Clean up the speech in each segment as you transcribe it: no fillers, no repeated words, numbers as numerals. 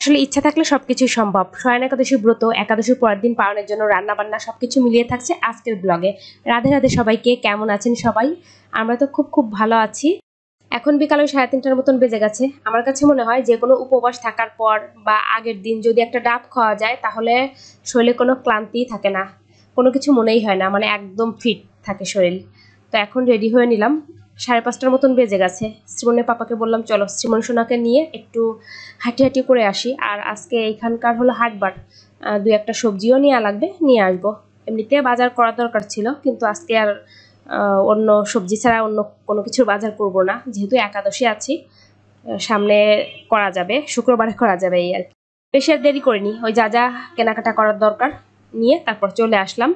আসলে ইচ্ছা থাকলে সবকিছুই সম্ভব। শয়ন একাদশী ব্রত একাদশীর পরের দিন পালনের জন্য রান্না বান্না সবকিছু মিলিয়ে থাকছে আজকের ব্লগে। রাধে রাধে সবাইকে, কেমন আছেন সবাই? আমরা তো খুব ভালো আছি। এখন বিকাল 3:30টার মতন বেজে গেছে। আমার কাছে মনে হয় যে কোনো উপবাস থাকার পর বা আগের দিন যদি একটা ডাব খাওয়া যায় তাহলে শরীরে কোনো ক্লান্তি থাকে না, কোনো কিছু মনেই হয় না, মানে একদম ফিট থাকে শরীর। তো এখন রেডি হয়ে নিলাম, 5:30টার মতন বেজে গেছে। শ্রীমনের পাপাকে বললাম চলো শ্রীমন সোনাকে নিয়ে একটু হাঁটি করে আসি। আর আজকে এইখানকার হলো হাটবার, 2-1টা সবজিও নিয়ে লাগবে, নিয়ে আসবো। এমনিতে বাজার করা দরকার ছিল, কিন্তু আজকে আর অন্য সবজি ছাড়া অন্য কোনো কিছুর বাজার করব না, যেহেতু একাদশী আছি। সামনে করা যাবে, শুক্রবারে করা যাবে, এই আর কি। বেশি আর দেরি করিনি, ওই যা যা কেনাকাটা করার দরকার নিয়ে তারপর চলে আসলাম।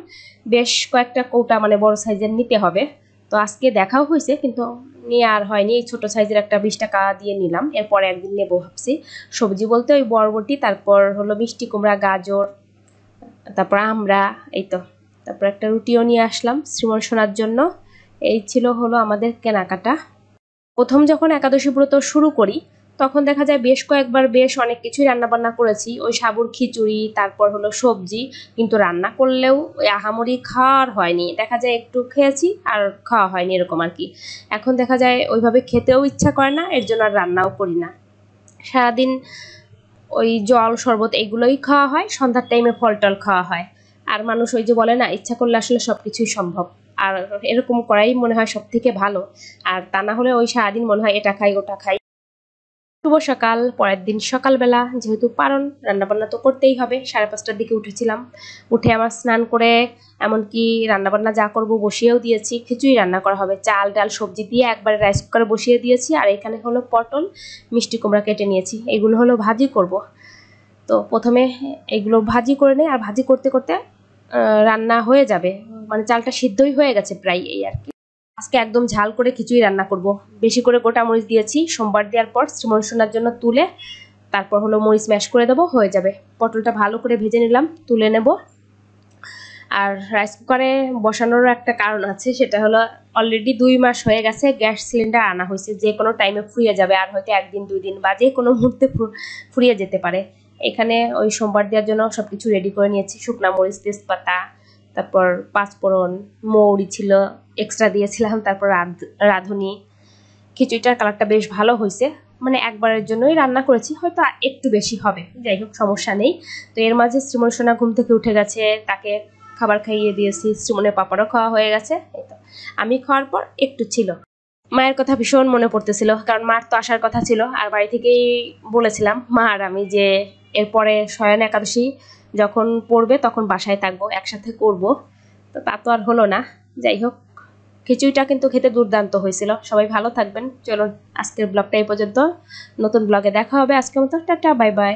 বেশ কয়েকটা কৌটা মানে বড় সাইজের নিতে হবে। তো আজকে দেখাও হয়েছে, কিন্তু নিয়ে আর হয়নি। এই ছোট সাইজের একটা 20 টাকা দিয়ে নিলাম, এরপরে একদিন নেবো ভাবছি। সবজি বলতে ওই বরবটি, তারপর হলো মিষ্টি কুমড়া, গাজর, তারপর আমরা, এই তো। তারপর একটা রুটিও নিয়ে আসলাম শ্রীমন সোনার জন্য। এই ছিল হলো আমাদের কেনাকাটা। প্রথম যখন একাদশী ব্রত শুরু করি তখন দেখা যায় বেশ কয়েকবার বেশ অনেক কিছুই রান্না বান্না করেছি, ওই সাবুর খিচুড়ি, তারপর হলো সবজি। কিন্তু রান্না করলেও ওই আহামরি খাওয়ার হয়নি, দেখা যায় একটু খেয়েছি আর খাওয়া হয়নি, এরকম আর কি। এখন দেখা যায় ওইভাবে খেতেও ইচ্ছা করে না, এর জন্য আর রান্নাও করি না। সারাদিন ওই জল শরবত এগুলোই খাওয়া হয়, সন্ধ্যার টাইমে ফল টল খাওয়া হয়। আর মানুষ ওই যে বলে না, ইচ্ছা করলে আসলে সবকিছুই সম্ভব। আর এরকম করাই মনে হয় সব থেকে ভালো। আর তা না হলে ওই সারাদিন মনে হয় এটা খাই ওটা খাই। শুভ সকাল। পরের দিন সকালবেলা যেহেতু পারণ, রান্নাবান্না তো করতেই হবে। 5:30টার দিকে উঠেছিলাম, উঠে আবার স্নান করে এমনকি রান্নাবান্না যা করব বসিয়েও দিয়েছি। খিচুড়ি রান্না করা হবে, চাল ডাল সবজি দিয়ে একবারে রাইস কুকারে বসিয়ে দিয়েছি। আর এখানে হলো পটল, মিষ্টি কুমড়া কেটে নিয়েছি, এগুলো হলো ভাজি করব। তো প্রথমে এগুলো ভাজি করে নেই, আর ভাজি করতে করতে রান্না হয়ে যাবে, মানে চালটা সিদ্ধই হয়ে গেছে প্রায়, এই আর কি। আজকে একদম ঝাল করে খিচুড়ি রান্না করব। বেশি করে গোটা মরিচ দিয়েছি, সোমবার দেওয়ার পর শ্রীমন সোনার জন্য তুলে তারপর হলো মরিচ ম্যাশ করে দেবো, হয়ে যাবে। পটলটা ভালো করে ভেজে নিলাম, তুলে নেব। আর রাইস কুকারে বসানোর একটা কারণ আছে, সেটা হলো অলরেডি 2 মাস হয়ে গেছে গ্যাস সিলিন্ডার আনা হয়েছে, যে কোনো টাইমে ফুরিয়ে যাবে, আর হয়তো 1-2 দিন বা যে কোনো মুহূর্তে ফুরিয়ে যেতে পারে। এখানে ওই সোমবার দেওয়ার জন্য সবকিছু রেডি করে নিয়েছি, শুকনা মরিচ, তেজপাতা, তারপর পাঁচফোড়ন, মৌরি ছিল এক্সট্রা দিয়েছিলাম, তারপর রাঁধুনি। খিচুড়িটার কালারটা বেশ ভালো হয়েছে, মানে একবারের জন্যই রান্না করেছি, হয়তো একটু বেশি হবে, যাই হোক সমস্যা নেই। তো এর মাঝে শ্রীমন সোনা ঘুম থেকে উঠে গেছে, তাকে খাবার খাইয়ে দিয়েছি। শ্রীমনের পাপারও খাওয়া হয়ে গেছে, এই তো। আমি খাওয়ার পর একটু ছিল, মায়ের কথা ভীষণ মনে পড়তেছিল, কারণ মার তো আসার কথা ছিল। আর বাড়ি থেকেই বলেছিলাম মা আর আমি যে এরপরে শয়ন একাদশী যখন পড়বে তখন বাসায় থাকবো, একসাথে করব। তো তা তো আর হলো না। যাই হোক, খিচুড়িটা কিন্তু খেতে দুর্দান্ত হয়েছিল। সবাই ভালো থাকবেন। চলো আজকের ব্লগটা এই পর্যন্ত, নতুন ব্লগে দেখা হবে। আজকের মতো টাটা, বাই বাই।